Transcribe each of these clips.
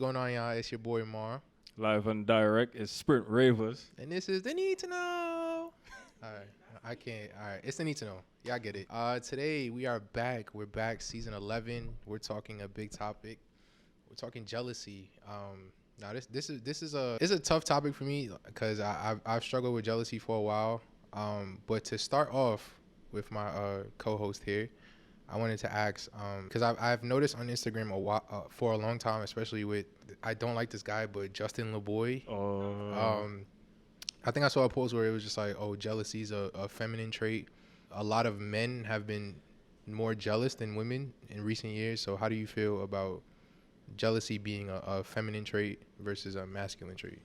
going on, y'all? It's your boy Mar. Live and direct is Sprint Ravers. And this is The Need to Know. All right. I can't. All right. It's The Need to Know. Y'all get it. Today, we are back. We're back, season 11. We're talking a big topic. We're talking jealousy. Now, this is a tough topic for me because I've struggled with jealousy for a while. But to start off with my co-host here, I wanted to ask, because I've noticed on Instagram for a long time, especially with, I don't like this guy, but Justin LeBoy. I think I saw a post where it was just like, oh, jealousy is a feminine trait. A lot of men have been more jealous than women in recent years. So how do you feel about jealousy being a feminine trait versus a masculine trait?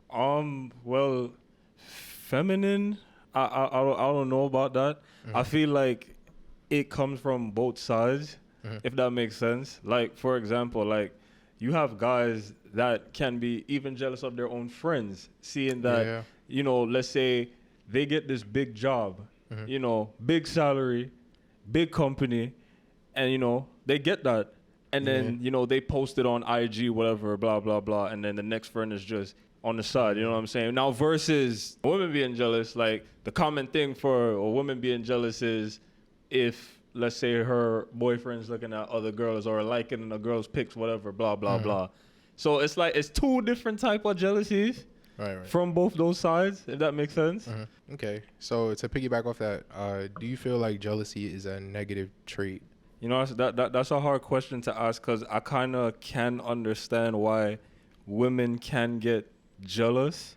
Well, feminine, I don't know about that. Mm-hmm. I feel like it comes from both sides, if that makes sense. Like, for example, like you have guys that can be even jealous of their own friends, seeing that, you know, let's say they get this big job, you know, big salary, big company, and, you know, they get that. And then, you know, they post it on IG, whatever, blah, blah, blah. And then the next friend is just on the side, you know what I'm saying? Now, versus a woman being jealous, like the common thing for a woman being jealous is if, let's say, her boyfriend's looking at other girls or liking a girl's pics, whatever, blah, blah, blah. So it's like, it's two different type of jealousies from both those sides, if that makes sense. Okay. So to piggyback off that, do you feel like jealousy is a negative trait? You know, that's a hard question to ask because I kind of can understand why women can get jealous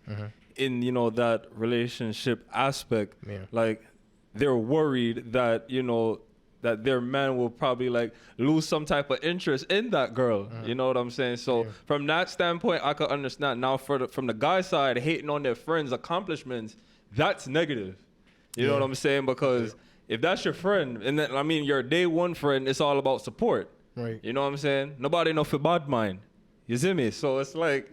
in, you know, that relationship aspect. Yeah. Like, they're worried that, you know, that their man will probably like lose some type of interest in that girl. You know what I'm saying? So from that standpoint, I could understand. Now, from the guy side, hating on their friends' accomplishments, that's negative. You know what I'm saying? Because if that's your friend, and then, I mean, your day one friend, it's all about support. Right. You know what I'm saying? Nobody know for bad mind. You see me? So it's like,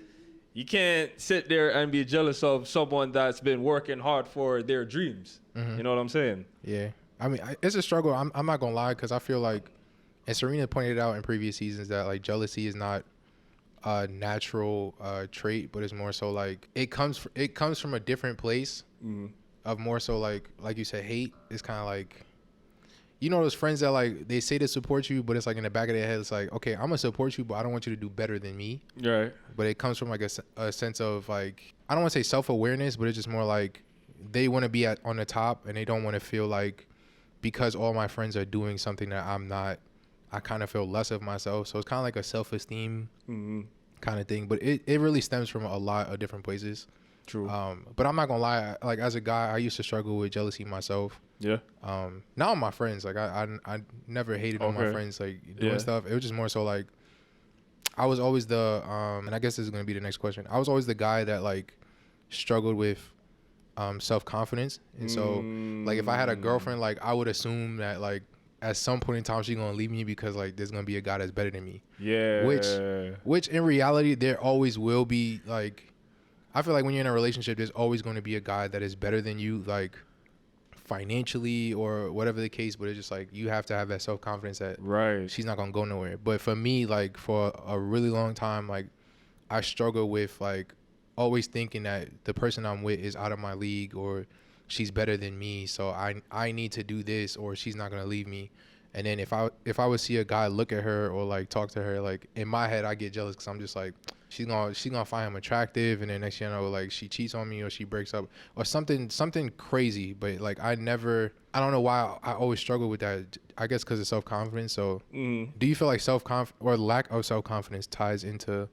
you can't sit there and be jealous of someone that's been working hard for their dreams. You know what I'm saying? Yeah. I mean, it's a struggle. I'm not going to lie, because I feel like, and Serena pointed out in previous seasons that, like, jealousy is not a natural trait, but it's more so, like, it comes from a different place of more so, like you said, hate is kind of like, you know, those friends that, like, they say to support you, but it's like in the back of their head, it's like, okay, I'm going to support you, but I don't want you to do better than me. Right. But it comes from, like, a sense of, like, I don't want to say self-awareness, but it's just more like they want to be on the top, and they don't want to feel like, because all my friends are doing something that I'm not, I kind of feel less of myself. So it's kind of like a self-esteem kind of thing. But it really stems from a lot of different places. True. But I'm not going to lie. Like, as a guy, I used to struggle with jealousy myself. Yeah. Now my friends, like, I never hated on my friends, like, doing stuff. It was just more so, like, I was always the, and I guess this is going to be the next question. I was always the guy that, like, struggled with self-confidence. And so, like, if I had a girlfriend, like, I would assume that, like, at some point in time she's gonna leave me because, like, there's gonna be a guy that's better than me. Yeah. Which in reality there always will be. Like, I feel like when you're in a relationship, there's always going to be a guy that is better than you, like, financially or whatever the case. But it's just like, you have to have that self-confidence that she's not gonna go nowhere. But for me, like, for a really long time, like, I struggle with, like, always thinking that the person I'm with is out of my league or she's better than me, so I need to do this or she's not gonna leave me. And then if I would see a guy look at her or, like, talk to her, like, in my head I get jealous because I'm just like, she's gonna find him attractive, and then next thing you know, like, she cheats on me or she breaks up or something crazy. But, like, I don't know why I always struggle with that. I guess because of self-confidence. So do you feel like self-confidence or lack of self-confidence ties into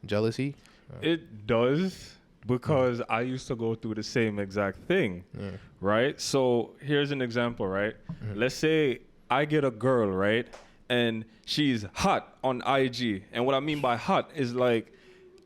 jealousy? It does, because I used to go through the same exact thing, right? So here's an example, right? Let's say I get a girl, right? And she's hot on IG. And what I mean by hot is, like,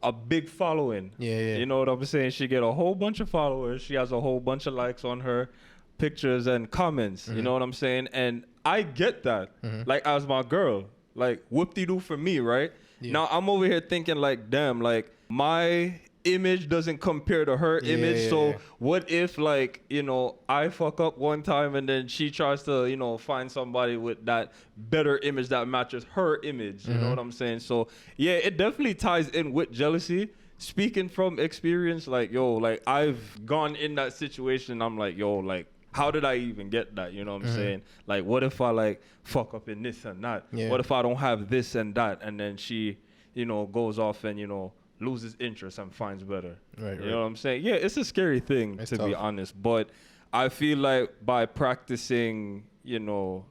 a big following. Yeah. You know what I'm saying? She get a whole bunch of followers. She has a whole bunch of likes on her pictures and comments. You know what I'm saying? And I get that, like, as my girl. Like, whoop-de-doo for me, right? Yeah. Now, I'm over here thinking, like, damn, like, my image doesn't compare to her image. So what if, like, you know, I fuck up one time and then she tries to, you know, find somebody with that better image that matches her image. You know what I'm saying? So yeah, it definitely ties in with jealousy. Speaking from experience, like, yo, like, I've gone in that situation. I'm like, yo, like, how did I even get that? You know what I'm saying? Like, what if I, like, fuck up in this and that? Yeah. What if I don't have this and that? And then she, you know, goes off and, you know, loses interest and finds better. Right, you know what I'm saying? Yeah, it's a scary thing, it's to tough. be honest. But I feel like by practicing, you know,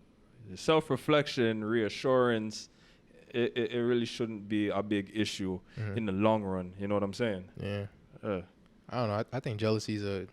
self-reflection, reassurance, it really shouldn't be a big issue in the long run. You know what I'm saying? Yeah. I don't know. I think jealousy is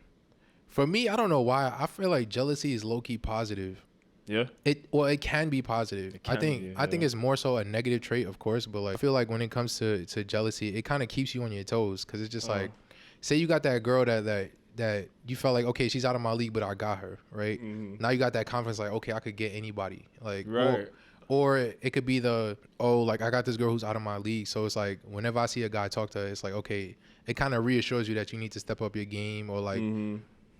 for me, I don't know why. I feel like jealousy is low-key positive. Yeah. It can be positive. I think it's more so a negative trait, of course, but like I feel like when it comes to jealousy, it kind of keeps you on your toes, because it's just like, say you got that girl that you felt like, okay, she's out of my league, but I got her, right? Now you got that confidence, like, okay, I could get anybody, like, right. Or it could be like, I got this girl who's out of my league, so it's like whenever I see a guy talk to her, it's like, okay, it kind of reassures you that you need to step up your game, or like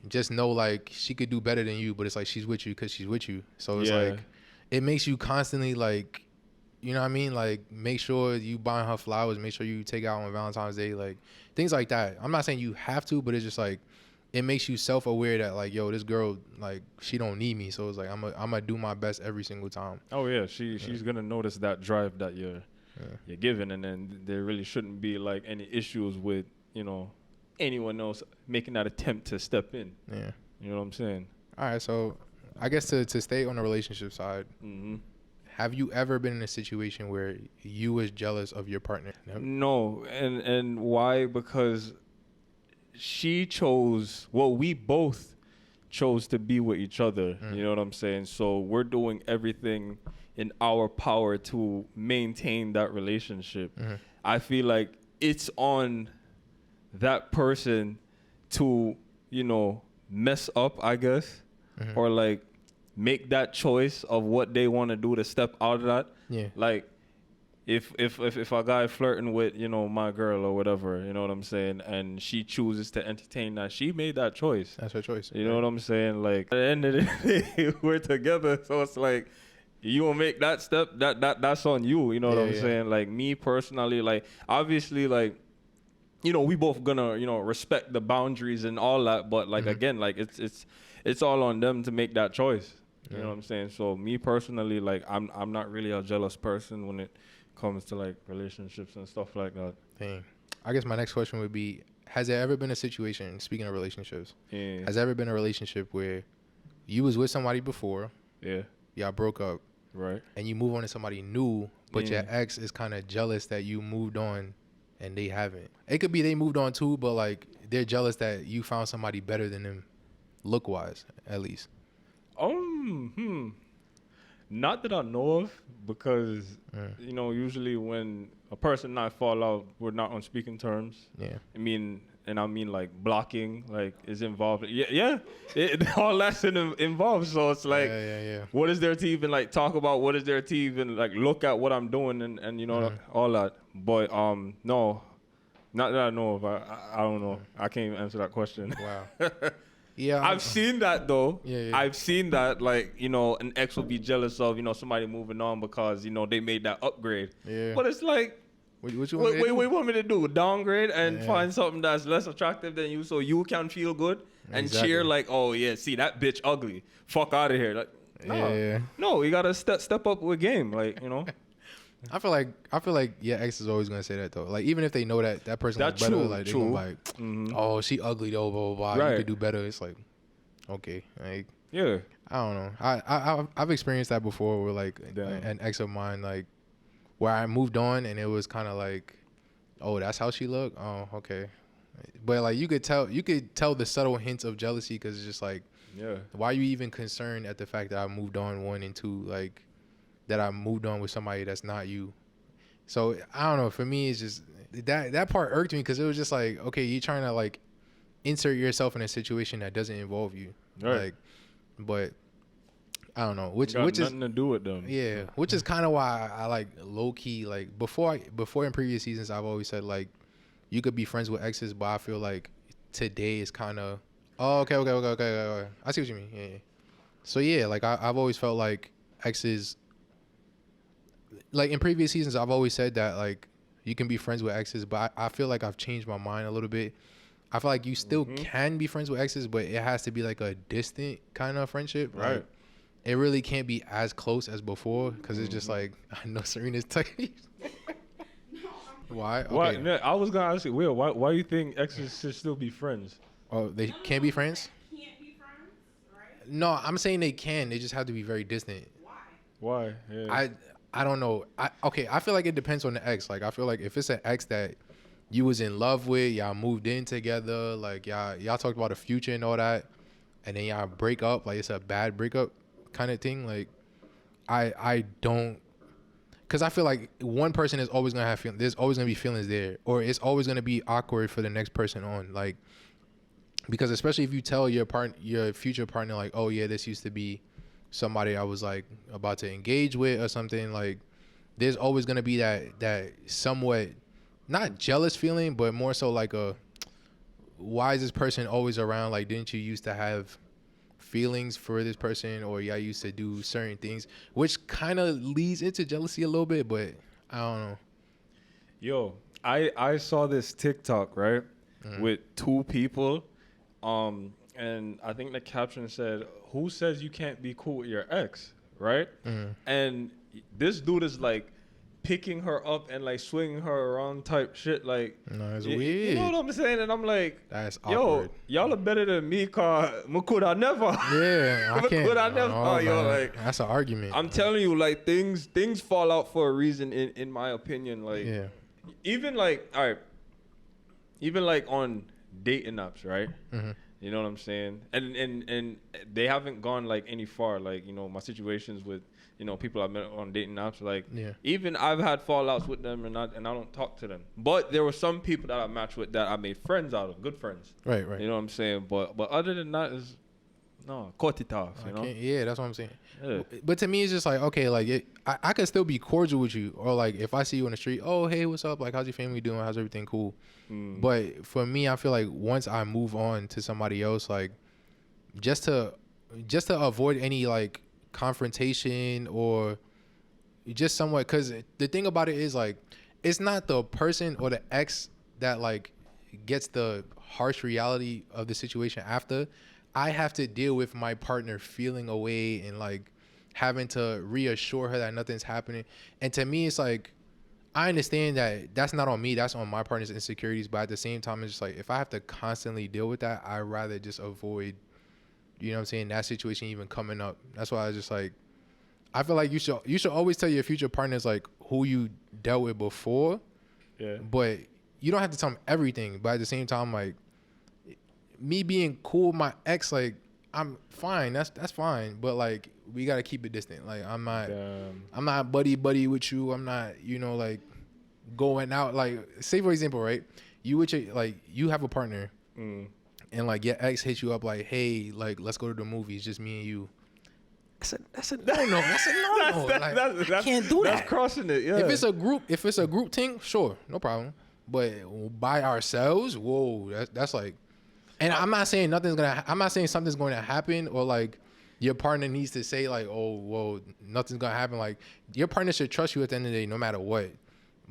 just know, like, she could do better than you, but it's like she's with you because she's with you. So it's like, it makes you constantly, like, you know what I mean? Like, make sure you buying her flowers, make sure you take her out on Valentine's Day, like, things like that. I'm not saying you have to, but it's just like, it makes you self-aware that, like, yo, this girl, like, she don't need me. So it's like, I'm gonna do my best every single time. Oh yeah, she's gonna notice that drive that you're giving, and then there really shouldn't be, like, any issues with, you know, anyone else making that attempt to step in. Yeah. You know what I'm saying? All right, so I guess to stay on the relationship side, have you ever been in a situation where you was jealous of your partner? No, and why? Because we both chose to be with each other. You know what I'm saying? So we're doing everything in our power to maintain that relationship. I feel like it's on that person to, you know, mess up, I guess, or like make that choice of what they want to do to step out of that. Yeah. Like, if a guy flirting with, you know, my girl or whatever, you know what I'm saying, and she chooses to entertain that, she made that choice. That's her choice. You know what I'm saying? Like, at the end of the day, we're together, so it's like, you gonna make that step, that's on you. You know what I'm saying? Like, me personally, like, obviously, like, you know, we both gonna, you know, respect the boundaries and all that, but like, again, like, it's all on them to make that choice. You know what I'm saying? So me personally, like, I'm not really a jealous person when it comes to, like, relationships and stuff like that. Dang. I guess my next question would be, has there ever been a situation, speaking of relationships, has there ever been a relationship where you was with somebody before, y'all broke up, right, and you move on to somebody new, but your ex is kind of jealous that you moved on and they haven't? It could be they moved on too, but like, they're jealous that you found somebody better than them, look wise, at least. Not that I know of, because you know, usually when a person and I fall out, we're not on speaking terms. Yeah. I mean like blocking, like, is involved. All that's involved. So it's like, what is there to even, like, talk about? What is there to even, like, look at what I'm doing and you know, all that. But no, not that I know of. I don't know. I can't even answer that question. Wow. Yeah, I've seen that though. I've seen that, like, you know, an ex will be jealous of, you know, somebody moving on because, you know, they made that upgrade. Yeah. But it's like, what you want me to do? Downgrade and find something that's less attractive than you, so you can feel good and cheer, like, oh yeah, see that bitch ugly, fuck out of here. Like, no, you gotta step up with game, like, you know. I feel like your ex is always gonna say that though. Like, even if they know that person is better, like, they gonna be like, oh, she ugly though, blah blah blah. Right. You could do better. It's like, okay, like, I don't know. I've experienced that before, where like an ex of mine, like, where I moved on and it was kind of like, oh, that's how she look. Oh, okay. But like, you could tell the subtle hints of jealousy, because it's just like, why are you even concerned at the fact that I moved on, 1 and 2, like, that I moved on with somebody that's not you? So I don't know. For me, it's just that part irked me, because it was just like, okay, you're trying to, like, insert yourself in a situation that doesn't involve you, like, but I don't know, which nothing is to do with them. Yeah, which is kind of why I like low key, like, before in previous seasons, I've always said, like, you could be friends with exes, but I feel like today is kind of, oh, okay. I see what you mean. Yeah. So yeah, like I've always felt like exes, like in previous seasons, I've always said that like you can be friends with exes, but I feel like I've changed my mind a little bit. I feel like you still can be friends with exes, but it has to be like a distant kind of friendship. Right. Like, it really can't be as close as before because it's just like, I know Serena's type. Why? Okay. Why? No, I was gonna ask you, Will, why you think exes should still be friends? Oh, they can't be friends? Can't be friends, right? No, I'm saying they can. They just have to be very distant. Why? Yeah. I don't know. I feel like it depends on the ex. Like, I feel like if it's an ex that you was in love with, y'all moved in together, like y'all talked about the future and all that, and then y'all break up, like it's a bad breakup kind of thing. Like, I don't, because I feel like one person is always gonna have feelings. There's always gonna be feelings there, or it's always gonna be awkward for the next person on. Like, because especially if you tell your future partner, like, oh yeah, this used to be somebody I was like about to engage with or something, like there's always gonna be that somewhat not jealous feeling, but more so like a, why is this person always around? Like, didn't you used to have feelings for this person, or y'all used to do certain things, which kind of leads into jealousy a little bit, but I don't know. Yo, I saw this TikTok, right, with two people, and I think the caption said, "Who says you can't be cool with your ex?" Right? And this dude is like picking her up and like swinging her around type shit. Like, No, it's you weird. know what I'm saying? And I'm like, That's yo, awkward. y'all are better than me, cause Makuda never. Yeah, I can't. Could I never? Oh, Yo, man. like, That's an argument. I'm telling you, like things fall out for a reason. In my opinion, like Yeah. even like all right, even like on dating apps, right? You know what I'm saying? And they haven't gone like any far. Like, you know, my situations with, you know, people I've met on dating apps, like even I've had fallouts with them and I don't talk to them. But there were some people that I matched with that I made friends out of, good friends. Right. You know what I'm saying? But other than that is no, cut it off, you know? Yeah, that's what I'm saying. Yeah. But to me, it's just like, okay, like I could still be cordial with you, or like if I see you on the street, oh hey, what's up? Like, how's your family doing? How's everything cool? But for me, I feel like once I move on to somebody else, like just to avoid any like confrontation or just somewhat, because the thing about it is like it's not the person or the ex that like gets the harsh reality of the situation after. I have to deal with my partner feeling away and like having to reassure her that nothing's happening. And to me, it's like, I understand that that's not on me, that's on my partner's insecurities. But at the same time, it's just like, if I have to constantly deal with that, I'd rather just avoid, you know what I'm saying, that situation even coming up. That's why I was just like, I feel like you should always tell your future partners like who you dealt with before. Yeah. But you don't have to tell them everything. But at the same time, like, me being cool with my ex, like, I'm fine. That's fine. But like, we gotta keep it distant. Like, I'm not buddy with you. I'm not, you know, like going out. Like, say for example, right? You with your, like, you have a partner, and like your ex hits you up like, hey, like, let's go to the movies, just me and you. That's a no. That's a no. Like, I can't do that. That's crossing it. Yeah. If it's a group thing, sure, no problem. But by ourselves, whoa, that's like. And I'm not saying something's going to happen, or like your partner needs to say like, oh, whoa, nothing's going to happen. Like, your partner should trust you at the end of the day, no matter what.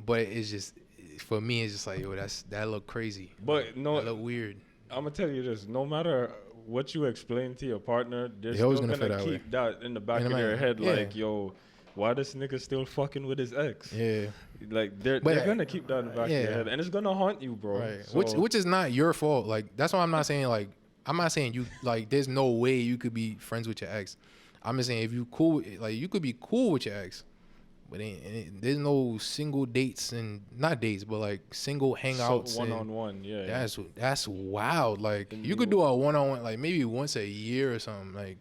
But it's just, for me, it's just like, yo, that look crazy. But no, that look weird. I'm gonna tell you this: no matter what you explain to your partner, they're They still always gonna gonna feel that keep that in the back of their head. Yeah. Like, yo, why this nigga still fucking with his ex? Yeah. Like, they're gonna keep that in the back of their head, and it's gonna haunt you, bro. Right. So, Which is not your fault. Like, that's why I'm not saying like, I'm not saying you, like, there's no way you could be friends with your ex. I'm just saying, if you cool, like, you could be cool with your ex, but there's no single dates, and not dates, but like single hangouts. So one-on-one, yeah. That's wild. Like, And you could do a one-on-one, like maybe once a year or something. Like,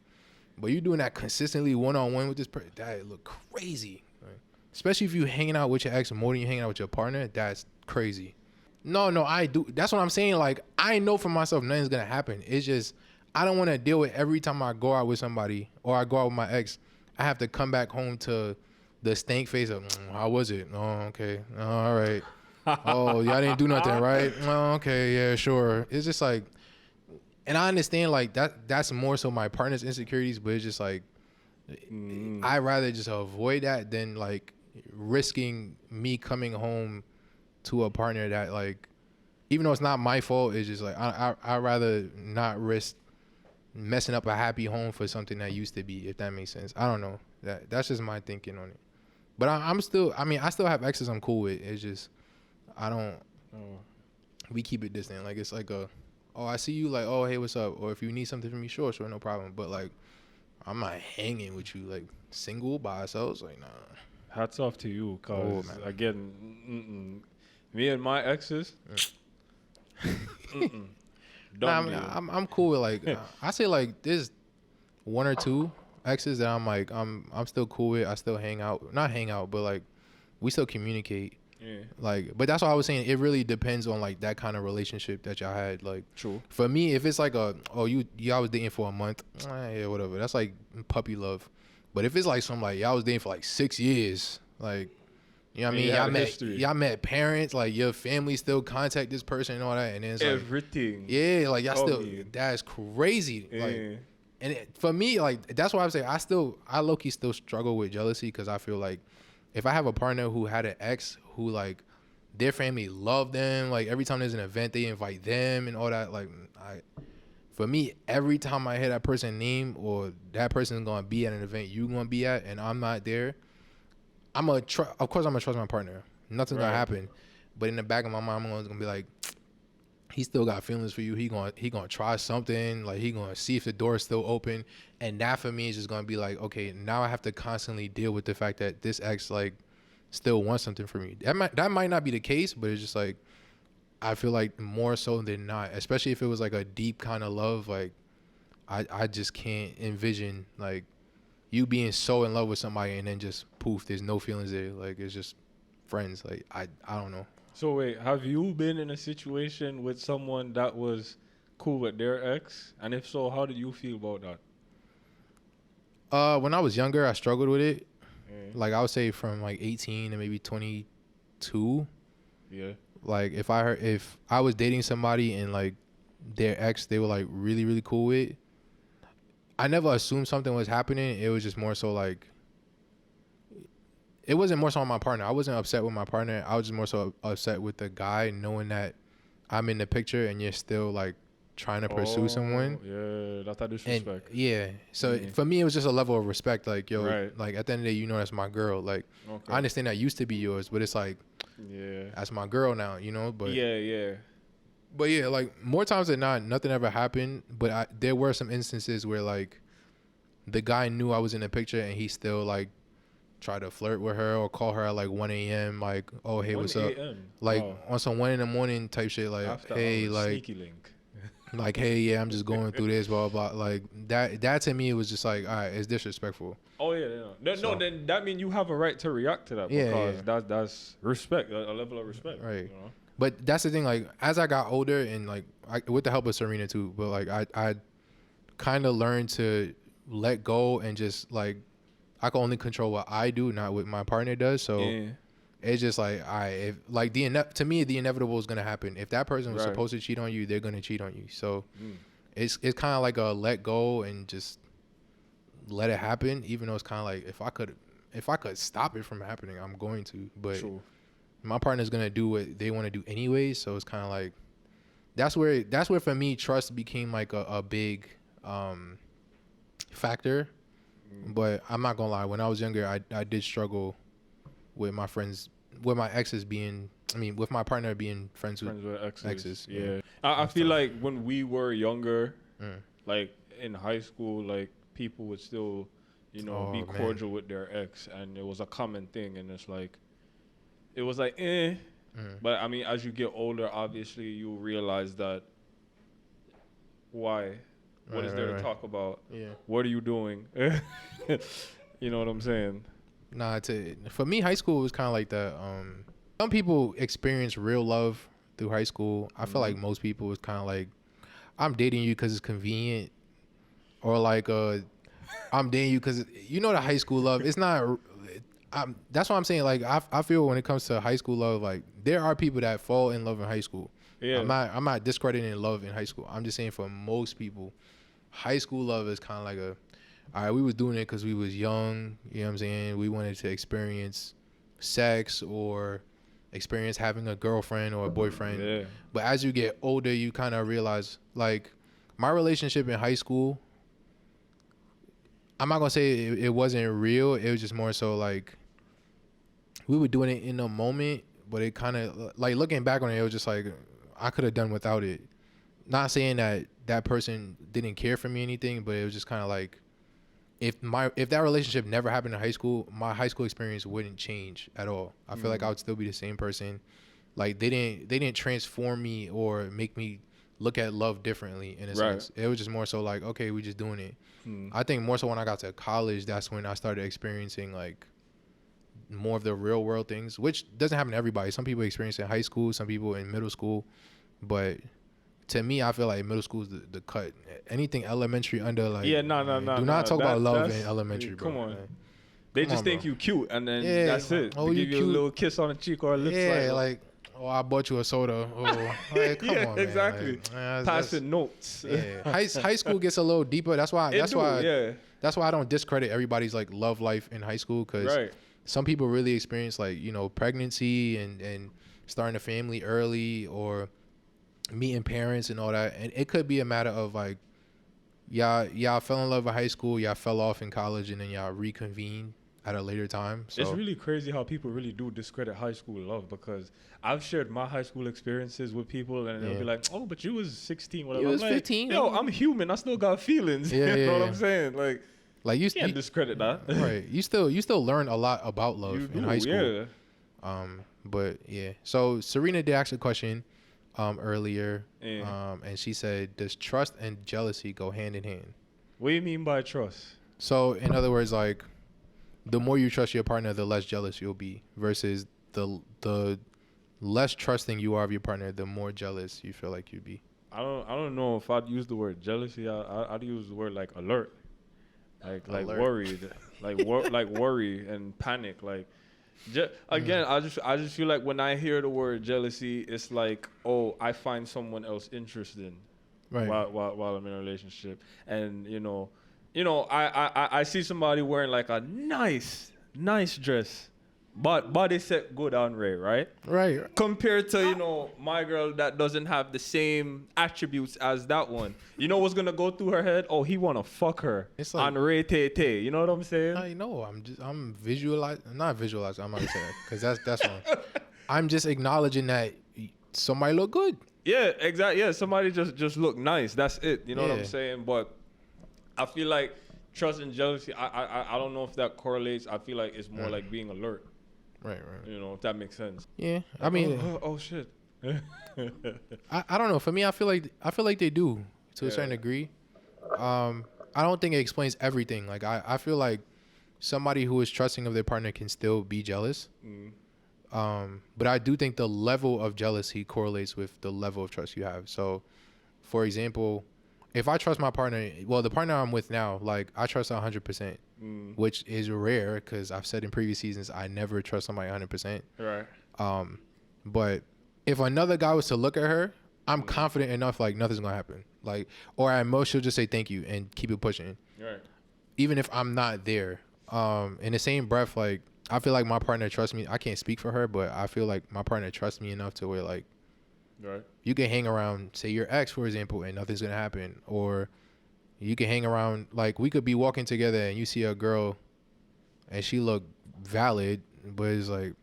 but you doing that consistently one-on-one with this person, that look crazy. Like, especially if you hanging out with your ex more than you hanging out with your partner, that's crazy. No, I do. That's what I'm saying. Like, I know for myself nothing's gonna happen. It's just, I don't want to deal with every time I go out with somebody or I go out with my ex, I have to come back home to the stank face of, how was it? Oh, okay. All right. Oh, y'all didn't do nothing, right? Oh, okay, yeah, sure. It's just like, and I understand like that's more so my partner's insecurities, but it's just like I'd rather just avoid that than like risking me coming home to a partner that like, even though it's not my fault, it's just like I'd rather not risk messing up a happy home for something that used to be, if that makes sense. I don't know. That's just my thinking on it. But I'm still, I mean, I still have exes I'm cool with. It's just, I don't, we keep it distant. Like, it's like oh, I see you, like, oh, hey, what's up? Or if you need something from me, sure, no problem. But, like, I'm not hanging with you, like, single by ourselves. Like, nah. Hats off to you, cause again, me and my exes. Nah, I mean, I'm cool with like I say like there's one or two exes that I'm like I'm still cool with. I still not hang out, but like we still communicate. Yeah. Like, but that's what I was saying. It really depends on like that kind of relationship that y'all had. Like, True. For me, if it's like y'all was dating for a month, yeah, whatever. That's like puppy love. But if it's like some like y'all was dating for like 6 years, like. You know what I mean? Y'all met parents, like your family still contact this person and all that, and then it's everything. Like, yeah, like y'all still. That's crazy. Yeah. Like, and for me, like that's why I'm saying I low key still struggle with jealousy because I feel like if I have a partner who had an ex who like their family loved them, like every time there's an event they invite them and all that, like for me, every time I hear that person's name or that person's gonna be at an event you gonna be at and I'm not there. of course I'm gonna trust my partner. Nothing's gonna happen, but in the back of my mind, I'm gonna be like, he still got feelings for you. He gonna try something. Like he gonna see if the door is still open, and that for me is just gonna be like, okay, now I have to constantly deal with the fact that this ex like still wants something from me. That might not be the case, but it's just like I feel like more so than not, especially if it was like a deep kind of love. Like I just can't envision like you being so in love with somebody and then just poof, there's no feelings there. Like it's just friends. Like I don't know. So wait, have you been in a situation with someone that was cool with their ex? And if so, how did you feel about that? When I was younger, I struggled with it. Like I would say from like 18 to maybe 22. Yeah. Like if I was dating somebody and like their ex they were like really, really cool with, I never assumed something was happening. It was just more so like, it wasn't more so on my partner. I wasn't upset with my partner. I was just more so upset with the guy knowing that I'm in the picture and you're still like trying to pursue someone. Yeah, that's a disrespect. And, yeah. So for me, it was just a level of respect. Like, yo, like at the end of the day, you know, that's my girl. Like, I understand that used to be yours, but it's like, yeah, that's my girl now, you know? But yeah. But yeah, like more times than not, nothing ever happened. But there were some instances where like the guy knew I was in the picture and he still like tried to flirt with her or call her at like 1 a.m. Like, oh, hey, what's up? Like on some 1 a.m. type shit. Like, after hey, like, sneaky link. Like, hey, yeah, I'm just going through this, blah, blah, blah. Like that to me was just like, all right, it's disrespectful. Oh yeah. No, then that means you have a right to react to that because that's respect, a level of respect. Right. You know? But that's the thing, like, as I got older and, like, with the help of Serena, too, but, like, I kind of learned to let go and just, like, I can only control what I do, not what my partner does. So it's just, like, to me, the inevitable is going to happen. If that person was supposed to cheat on you, they're going to cheat on you. So it's kind of like a let go and just let it happen, even though it's kind of like, if I could stop it from happening, I'm going to. But my partner's gonna do what they want to do anyway, so it's kind of like that's where for me trust became like a big factor. But I'm not gonna lie, when I was younger, I did struggle with my friends, with my exes with my partner being friends with exes. Yeah, I feel like when we were younger, like in high school, like people would still, be cordial with their ex, and it was a common thing, and it's like. It was like, But, I mean, as you get older, obviously, you realize that why? What is there to talk about? Yeah. What are you doing? You know what I'm saying? Nah, for me, high school was kind of like that. Some people experience real love through high school. I feel like most people was kind of like, I'm dating you because it's convenient. Or like, I'm dating you because, the high school love. It's not... that's what I'm saying. Like I feel when it comes to high school love, like there are people that fall in love in high school. Yeah. I'm not discrediting love in high school. I'm just saying for most people, high school love is kind of like all right, we was doing it because we was young. You know what I'm saying? We wanted to experience sex or experience having a girlfriend or a boyfriend. Yeah. But as you get older, you kind of realize, like, my relationship in high school, I'm not going to say it wasn't real. It was just more so, like, we were doing it in the moment, but it kind of, like, looking back on it, it was just like, I could have done without it. Not saying that that person didn't care for me or anything, but it was just kind of like, if that relationship never happened in high school, my high school experience wouldn't change at all. I feel like I would still be the same person. Like they didn't transform me or make me look at love differently in a sense. It was just more so like, okay, we just doing it. I think more so when I got to college, that's when I started experiencing like more of the real world things, which doesn't happen to everybody. Some people experience it in high school, some people in middle school, but to me, I feel like middle school is the cut. Anything elementary under like no. Do not talk about love in elementary, bro. Come on. Like, They just think you cute, and then that's it. Oh, they you give you cute. a little kiss on the cheek or a lip yeah, slide. like, oh, I bought you a soda. Oh, like, come on, man. exactly. Like, Passing notes. Yeah, high school gets a little deeper. That's why I don't discredit everybody's like love life in high school, because some people really experience like, you know, pregnancy and starting a family early or meeting parents and all that, and it could be a matter of like y'all fell in love in high school, y'all fell off in college, and then y'all reconvene at a later time. So it's really crazy how people really do discredit high school love, because I've shared my high school experiences with people, and they'll be like, "Oh, but you was 16, whatever." You was I'm like, 15. Yo, I'm human. I still got feelings. You know what I'm saying? Like you can't discredit that. Right. You still learn a lot about love in high school. Yeah. But yeah. So Serena did ask a question earlier. And she said, does trust and jealousy go hand in hand? What do you mean by trust? So in other words, like, the more you trust your partner, the less jealous you'll be, versus the less trusting you are of your partner, the more jealous you feel like you'd be. I don't know if I'd use the word jealousy. I'd use the word like alert. Like alert. Worried, like worry and panic. Like, again, I just feel like when I hear the word jealousy, it's like, oh, I find someone else interesting, right? While I'm in a relationship, and you know, I see somebody wearing like a nice dress, but body set good on Ray, right? Right. Compared to, my girl that doesn't have the same attributes as that one. You know what's gonna go through her head? Oh, he wanna fuck her. It's like, on Ray Tay. You know what I'm saying? I know. I'm visualizing. Not visualizing. I'm not gonna say that because that's wrong. I'm just acknowledging that somebody look good. Yeah, exactly. Yeah, somebody just look nice. That's it. You know what I'm saying? But I feel like trust and jealousy. I don't know if that correlates. I feel like it's more like being alert. Right. If that makes sense. Yeah, I mean, oh shit. I don't know. For me, I feel like they do to a certain degree. I don't think it explains everything. Like I feel like somebody who is trusting of their partner can still be jealous. But I do think the level of jealousy correlates with the level of trust you have. So, for example, if I trust my partner, well, the partner I'm with now, like I trust 100%, which is rare because I've said in previous seasons I never trust somebody 100%. Right. But if another guy was to look at her, I'm confident enough like nothing's gonna happen. Like, or at most she'll just say thank you and keep it pushing. Right. Even if I'm not there. In the same breath, like I feel like my partner trusts me. I can't speak for her, but I feel like my partner trusts me enough to where like, right, you can hang around, say your ex, for example, and nothing's gonna happen. Or you can hang around, like we could be walking together and you see a girl and she look valid, but it's like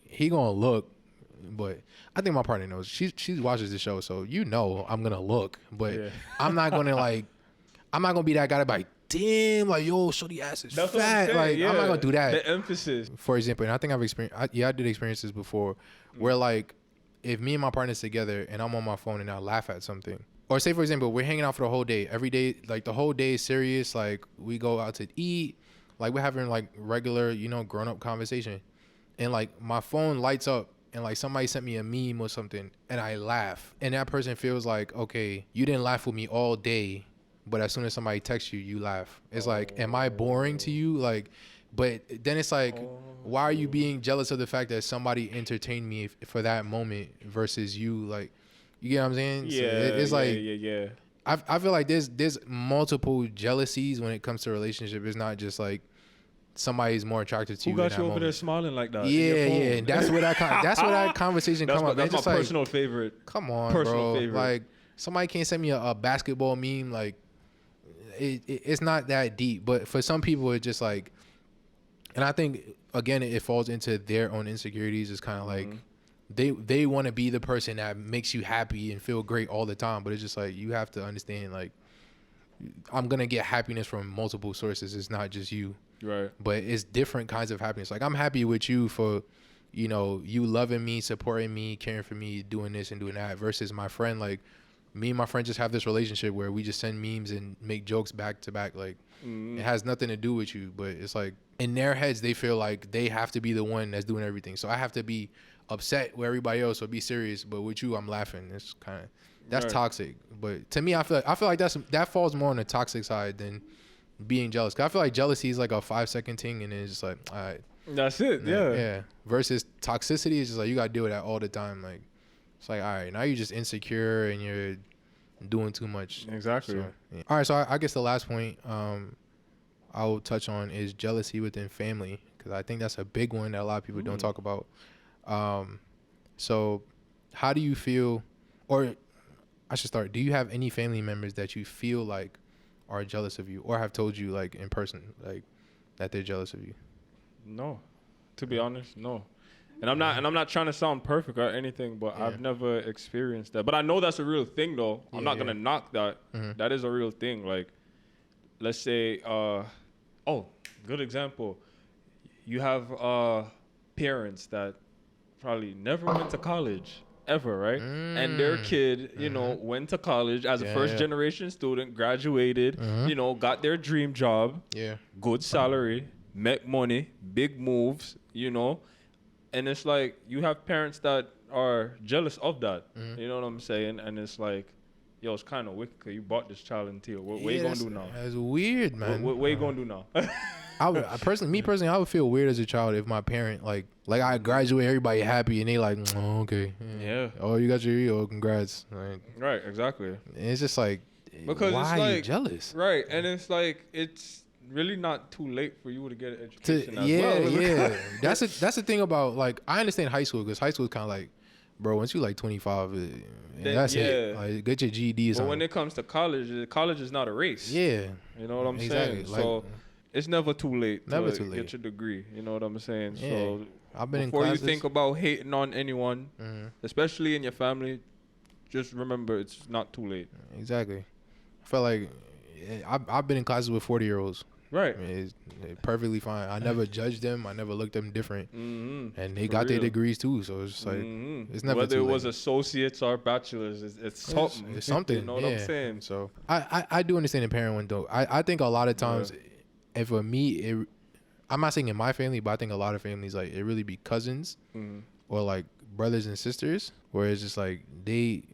he gonna look. But I think my partner knows. She watches the show, so I'm gonna look, but I'm not gonna be that guy to be like, damn, like, yo, shorty ass is fat. Like, I'm not gonna do that. The emphasis. For example, and I think I've experienced, I did experience this before, where like, if me and my partner's together and I'm on my phone and I laugh at something, or say for example, we're hanging out for the whole day, every day, like the whole day is serious, like we go out to eat, like we're having like regular, grown up conversation, and like my phone lights up and like somebody sent me a meme or something and I laugh, and that person feels like, okay, you didn't laugh with me all day, but as soon as somebody texts you, you laugh. It's like, am I boring to you? Like, But then it's like, why are you being jealous of the fact that somebody entertained me for that moment versus you? Like, you get what I'm saying? Yeah, So it's like, yeah. I feel like there's multiple jealousies when it comes to relationship. It's not just like somebody's more attracted to Who you. got in you that over moment. there smiling like that? Yeah, in your phone? yeah. And that's where that conversation come up. That's It's my just personal favorite. come on, personal bro. favorite. Like somebody can't send me a basketball meme. Like it's not that deep. But for some people, it's just like, and I think again, it falls into their own insecurities. It's kind of like they want to be the person that makes you happy and feel great all the time. But it's just like you have to understand, like, I'm gonna get happiness from multiple sources. It's not just you. Right. But it's different kinds of happiness. Like I'm happy with you for, you know, you loving me, supporting me, caring for me, doing this and doing that, versus my friend. Like me and my friend just have this relationship where we just send memes and make jokes back to back. Like it has nothing to do with you, but it's like in their heads they feel like they have to be the one that's doing everything. So I have to be upset with everybody else or be serious, but with you I'm laughing. It's kind of that's toxic. But to me, I feel like that falls more on the toxic side than being jealous. 'Cause I feel like jealousy is like a 5-second thing, and it's just like, all right, That's it. Yeah. Versus toxicity is just like you gotta deal with that all the time. Like it's like, all right, now you're just insecure and you're doing too much. Exactly. So, yeah. All right, so I guess the last point I will touch on is jealousy within family, because I think that's a big one that a lot of people don't talk about. So how do you feel, or I should start, do you have any family members that you feel like are jealous of you or have told you like in person, like that they're jealous of you? No, to be honest, no. And I'm not trying to sound perfect or anything, but I've never experienced that. But I know that's a real thing, though. I'm not gonna knock that. That is a real thing. Like, let's say, good example. You have parents that probably never went to college ever, right? And their kid, you know, went to college as a first generation student, graduated, you know, got their dream job, good salary, make money, big moves, you know. And it's like you have parents that are jealous of that. You know what I'm saying? And it's like, yo, it's kind of wicked because you bought this child into it. What you gonna do now? That's weird, man. What you gonna do now? I personally, I would feel weird as a child if my parent like I graduate, everybody happy, and they like, oh, okay, oh, you got your congrats. Like, right, exactly. It's just like, because why it's like, are you jealous? Right, and it's like it's really not too late for you to get an education as well. Yeah. That's the thing about, like, I understand high school, because high school is kind of like, bro, once you like 25, that's it. Like, get your GED or something. But when it comes to college is not a race. Yeah. You know what I'm saying? Like, so it's never too late to get your degree. You know what I'm saying? Yeah. So I've been before in you classes. think about hating on anyone, especially in your family, just remember it's not too late. Exactly. I feel like I've been in classes with 40-year-olds. Right. I mean, it's perfectly fine. I never judged them. I never looked at them different. And they For got their real. degrees too. So it's just like, it's never Whether too it was late. associates or bachelors, it's something. It's something. You know what I'm saying? So I do understand the parent one though. I think a lot of times, and for me, I'm not saying in my family, but I think a lot of families, like, it really be cousins or like brothers and sisters, where it's just like they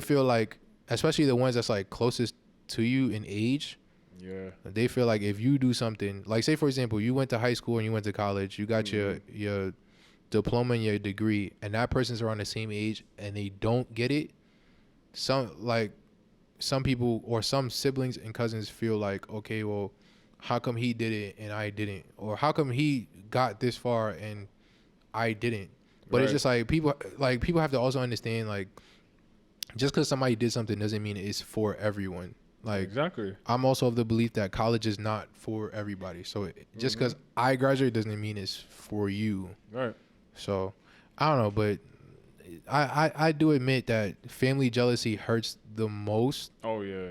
feel like, especially the ones that's like closest to you in age. Yeah. They feel like if you do something, like, say for example, you went to high school and you went to college, you got your diploma and your degree, and that person's around the same age and they don't get it. Some people or some siblings and cousins feel like, okay, well, how come he did it and I didn't? Or how come he got this far and I didn't? But it's just like people have to also understand, like, just because somebody did something doesn't mean it's for everyone. Like, exactly. I'm also of the belief that college is not for everybody. So just because I graduate doesn't mean it's for you. Right. So I don't know, but I do admit that family jealousy hurts the most. Oh yeah.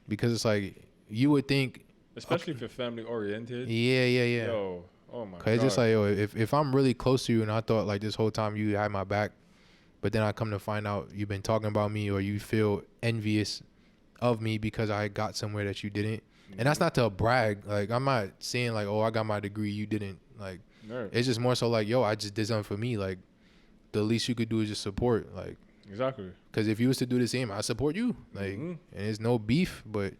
Because it's like, you would think, especially if you're family oriented. Yeah. Yo, oh my God. Cause it's just like, yo, if I'm really close to you and I thought like this whole time you had my back, but then I come to find out you've been talking about me, or you feel envious of me because I got somewhere that you didn't. And that's not to brag. Like, I'm not saying like, oh, I got my degree, you didn't. Like, it's just more so like, yo, I just did something for me. Like, the least you could do is just support. Like, exactly. Because if you was to do the same, I support you. Like, and it's no beef, but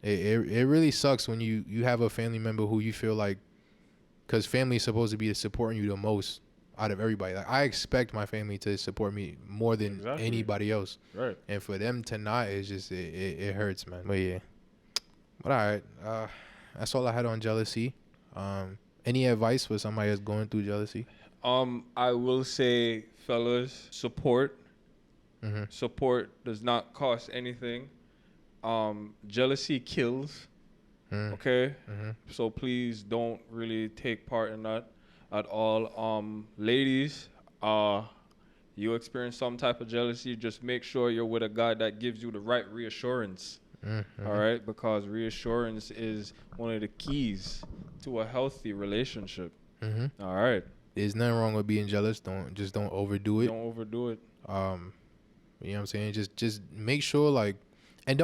it really sucks when you have a family member who you feel like because family is supposed to be supporting you the most out of everybody. Like, I expect my family to support me more than anybody else. Right. And for them to not, it's just it hurts, man. But yeah. But all right, that's all I had on jealousy. Any advice for somebody that's going through jealousy? I will say, fellas, support. Mm-hmm. Support does not cost anything. Jealousy kills. Okay? Mm-hmm. So please don't really take part in that at all. Ladies, you experience some type of jealousy, just make sure you're with a guy that gives you the right reassurance. Mm-hmm. All right? Because reassurance is one of the keys to a healthy relationship. Mm-hmm. All right? There's nothing wrong with being jealous. Don't overdo it. Don't overdo it. You know what I'm saying? Just make sure, like, and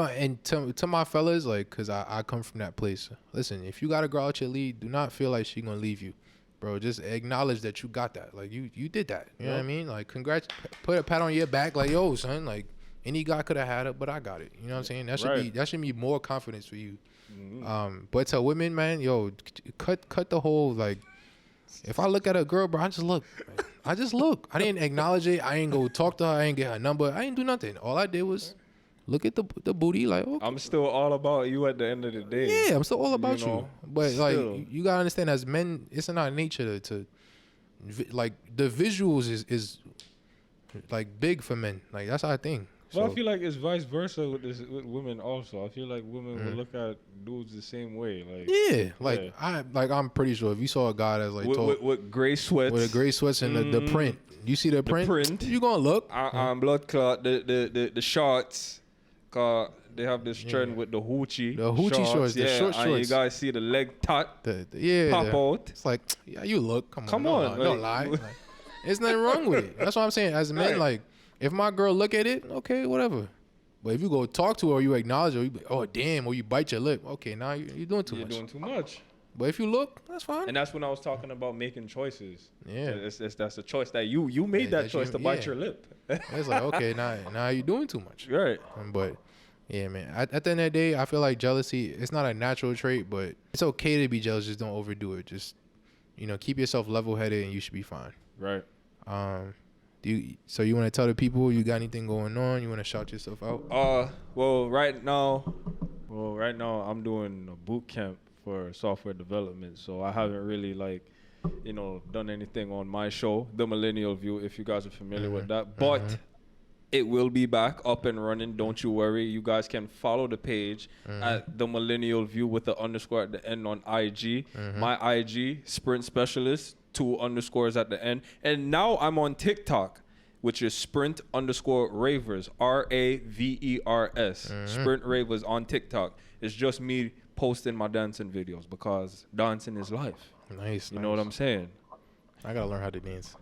to my fellas, like, cause I come from that place. Listen, if you got a girl out your league, do not feel like she gonna leave you, bro. Just acknowledge that you got that. Like, you did that. You know what I mean? Like, congrats. Put a pat on your back. Like, yo, son. Like, any guy could have had it, but I got it. You know what I'm saying? That should be more confidence for you. Mm-hmm. But to women, man, yo, cut the whole, like. If I look at a girl, bro, I just look. I didn't acknowledge it. I ain't go talk to her. I ain't get her number. I ain't do nothing. All I did was look at the booty. Like, okay. I'm still all about you at the end of the day. Yeah, I'm still all about you. But still. Like, you gotta understand, as men, it's in our nature to like, the visuals is like big for men. Like, that's our thing. Well, I feel like it's vice versa with women also. I feel like women will look at dudes the same way. Like, yeah, like I'm pretty sure if you saw a guy that's like with gray sweats, with a gray sweats and the print, you see the print, you gonna look. Blood clot, the shorts, cause they have this trend with the hoochie shorts, the short shorts. And you guys see the leg tot, pop out. It's like, yeah, you look. Come on, like, don't lie. Like, there's nothing wrong with it. That's what I'm saying. As men, like, if my girl look at it, okay, whatever. But if you go talk to her, or you acknowledge her, you be, oh damn, or you bite your lip, okay, now you're doing too much. You're doing too much. But if you look, that's fine. And that's when I was talking about making choices. Yeah, that's a choice that you made that choice to bite your lip. It's like, okay, now you're doing too much. Right. But yeah, man. At the end of the day, I feel like jealousy, it's not a natural trait, but it's okay to be jealous. Just don't overdo it. Just, keep yourself level-headed, and you should be fine. Right. So you want to tell the people you got anything going on? You want to shout yourself out? Well, right now I'm doing a boot camp for software development, so I haven't really done anything on my show, The Millennial View, if you guys are familiar with that. But it will be back up and running. Don't you worry. You guys can follow the page at The Millennial View with the _@ at the end on IG. My IG, Sprint Specialist, 2 underscores at the end. And now I'm on TikTok, which is Sprint_Ravers, RAVERS. Sprint Ravers on TikTok. It's just me posting my dancing videos because dancing is life. Nice. You know what I'm saying? I gotta learn how to dance.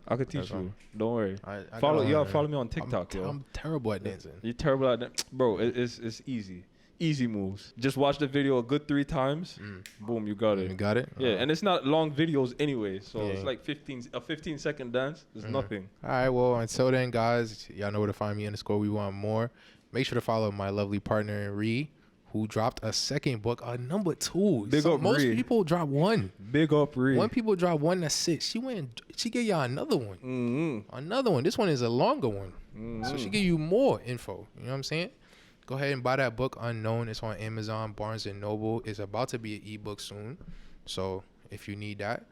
I could teach you. Don't worry. I follow me on TikTok, yo. I'm terrible at dancing. You're terrible at that, bro. It's easy. Easy moves. Just watch the video a good 3 times. Boom, you got it. You got it? Yeah, and it's not long videos anyway, so it's like 15-second dance. It's nothing. All right, well, until then, guys, y'all know where to find me _we want more. Make sure to follow my lovely partner, Ree, who dropped a second book, number 2. Big up most Ree. people drop 1. Big up Ree. When people drop 1, that's it. She gave y'all another one. Another one. This one is a longer one. So she gave you more info. You know what I'm saying? Go ahead and buy that book, Unknown. It's on Amazon, Barnes & Noble. It's about to be an ebook soon. So if you need that.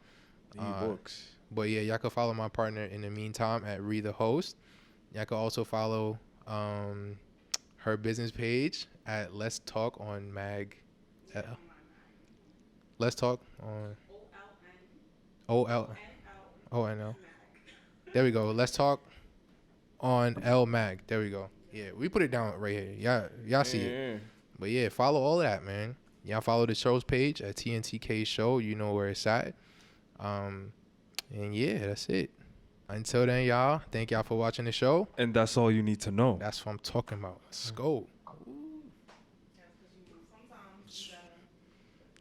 Ebooks. But yeah, y'all can follow my partner in the meantime at Ree the Host. Y'all can also follow her business page at Let's Talk on Mag. Let's Talk on ONL. There we go. Let's Talk on L Mag. There we go. Yeah, we put it down right here. Y'all see it. But yeah, follow all of that, man. Y'all follow the show's page at TNTK Show. You know where it's at. And yeah, that's it. Until then, y'all, thank y'all for watching the show. And that's all you need to know. That's what I'm talking about. Let's go.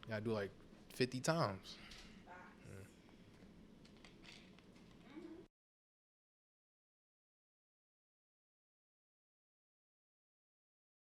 Gotta do like 50 times.